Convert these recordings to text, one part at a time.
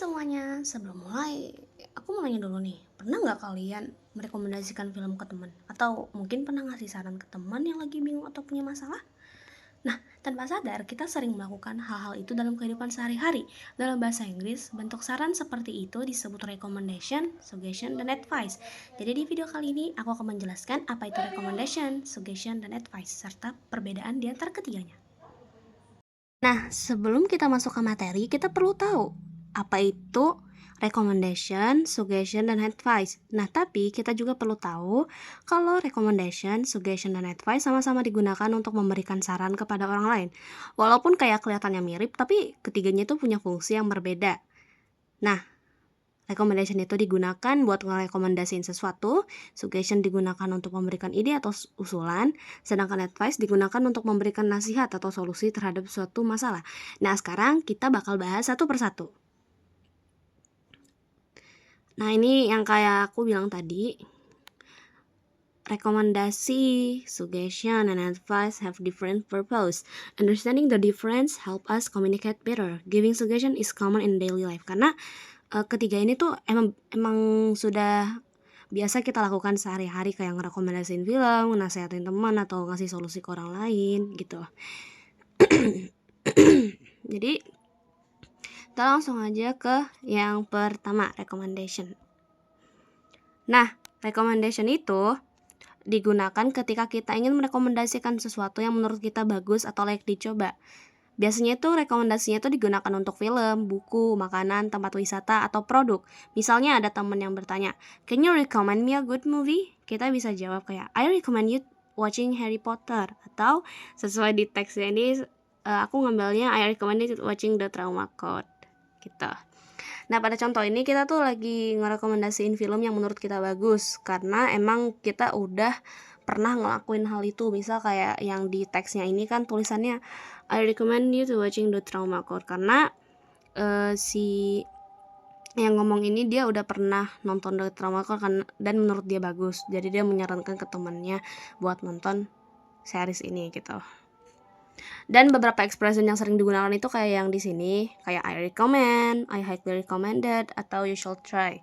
Semuanya, sebelum mulai, aku mau nanya dulu nih, pernah nggak kalian merekomendasikan film ke teman? Atau mungkin pernah ngasih saran ke teman yang lagi bingung atau punya masalah? Nah, tanpa sadar, kita sering melakukan hal-hal itu dalam kehidupan sehari-hari. Dalam bahasa Inggris, bentuk saran seperti itu disebut recommendation, suggestion, dan advice. Jadi di video kali ini, aku akan menjelaskan apa itu recommendation, suggestion, dan advice, serta perbedaan di antara ketiganya. Nah, sebelum kita masuk ke materi, kita perlu tahu apa itu recommendation, suggestion, dan advice. Nah, tapi kita juga perlu tahu kalau recommendation, suggestion, dan advice sama-sama digunakan untuk memberikan saran kepada orang lain. Walaupun kayak kelihatannya mirip, tapi ketiganya itu punya fungsi yang berbeda. Nah, recommendation itu digunakan buat ngerekomendasiin sesuatu, suggestion digunakan untuk memberikan ide atau usulan, sedangkan advice digunakan untuk memberikan nasihat atau solusi terhadap suatu masalah. Nah, sekarang kita bakal bahas satu persatu. Nah, ini yang kayak aku bilang tadi, rekomendasi, suggestion, and advice have different purpose. Understanding the difference help us communicate better. Giving suggestion is common in daily life. Karena ketiga ini tuh emang sudah biasa kita lakukan sehari-hari, kayak ngerekomendasiin film, nasehatin teman, atau ngasih solusi ke orang lain gitu. Jadi kita langsung aja ke yang pertama, recommendation. Nah, recommendation itu digunakan ketika kita ingin merekomendasikan sesuatu yang menurut kita bagus atau layak dicoba. Biasanya itu rekomendasinya itu digunakan untuk film, buku, makanan, tempat wisata, atau produk. Misalnya ada teman yang bertanya, "Can you recommend me a good movie?" Kita bisa jawab kayak, "I recommend you watching Harry Potter." Atau sesuai di teksnya ini, aku ngambilnya, "I recommend you watching The Trauma Code." Gitu. Nah, pada contoh ini kita tuh lagi ngerekomendasiin film yang menurut kita bagus, karena emang kita udah pernah ngelakuin hal itu. Misal kayak yang di teksnya ini kan tulisannya, "I recommend you to watching The Trauma Code," karena si yang ngomong ini dia udah pernah nonton The Trauma Code kan, dan menurut dia bagus. Jadi dia menyarankan ke temannya buat nonton series ini gitu. Dan beberapa expression yang sering digunakan itu kayak yang di sini, kayak I recommend, I highly recommended, atau you should try.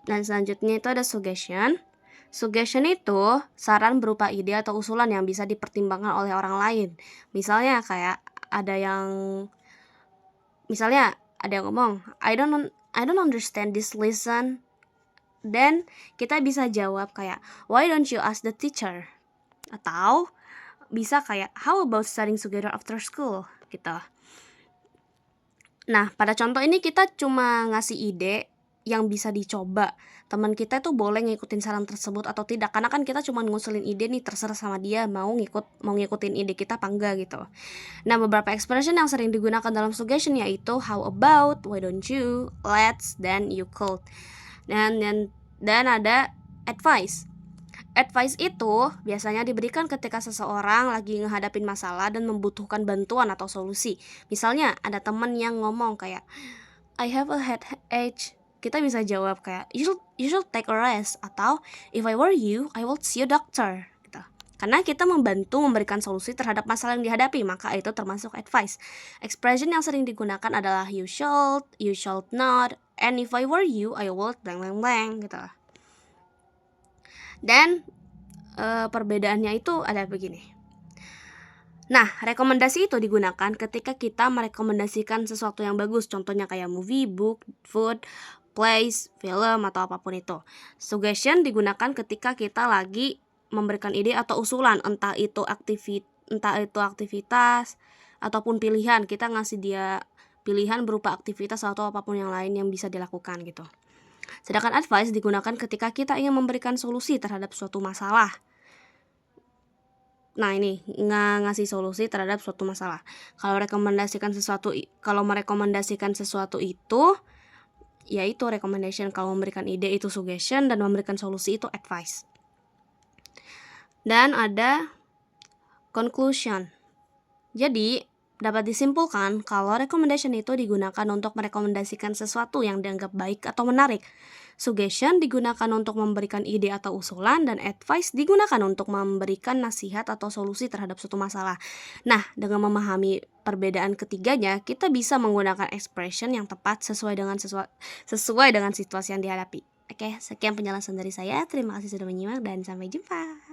Dan selanjutnya itu ada suggestion. Suggestion itu saran berupa ide atau usulan yang bisa dipertimbangkan oleh orang lain. Misalnya kayak ada yang ngomong, I don't understand this lesson. Dan kita bisa jawab kayak, why don't you ask the teacher? Atau bisa kayak, how about studying together after school? Gitu. Nah, pada contoh ini kita cuma ngasih ide yang bisa dicoba. Teman kita tuh boleh ngikutin saran tersebut atau tidak, karena kan kita cuma ngusulin ide nih, terserah sama dia mau ngikutin ide kita apa enggak gitu. Nah, beberapa expression yang sering digunakan dalam suggestion yaitu how about, why don't you, let's, dan you could. Dan ada advice. Advice itu biasanya diberikan ketika seseorang lagi ngehadapin masalah dan membutuhkan bantuan atau solusi. Misalnya ada teman yang ngomong kayak, I have a headache. Kita bisa jawab kayak, you should take a rest, atau if I were you, I would see a doctor gitu. Karena kita membantu memberikan solusi terhadap masalah yang dihadapi, maka itu termasuk advice. Expression yang sering digunakan adalah you should not, and if I were you, I would blank blank blank gitu. Dan perbedaannya itu ada begini. Nah, rekomendasi itu digunakan ketika kita merekomendasikan sesuatu yang bagus, contohnya kayak movie, book, food, place, film, atau apapun itu. Suggestion digunakan ketika kita lagi memberikan ide atau usulan, entah itu aktivitas ataupun pilihan. Kita ngasih dia pilihan berupa aktivitas atau apapun yang lain yang bisa dilakukan gitu. Sedangkan advice digunakan ketika kita ingin memberikan solusi terhadap suatu masalah. Nah, ini ngasih solusi terhadap suatu masalah. Kalau merekomendasikan sesuatu itu yaitu recommendation. Kalau memberikan ide itu suggestion, dan memberikan solusi itu advice. Dan ada conclusion. Jadi dapat disimpulkan kalau recommendation itu digunakan untuk merekomendasikan sesuatu yang dianggap baik atau menarik. Suggestion digunakan untuk memberikan ide atau usulan, dan advice digunakan untuk memberikan nasihat atau solusi terhadap suatu masalah. Nah, dengan memahami perbedaan ketiganya, kita bisa menggunakan expression yang tepat sesuai dengan situasi yang dihadapi. Oke, sekian penjelasan dari saya. Terima kasih sudah menyimak dan sampai jumpa.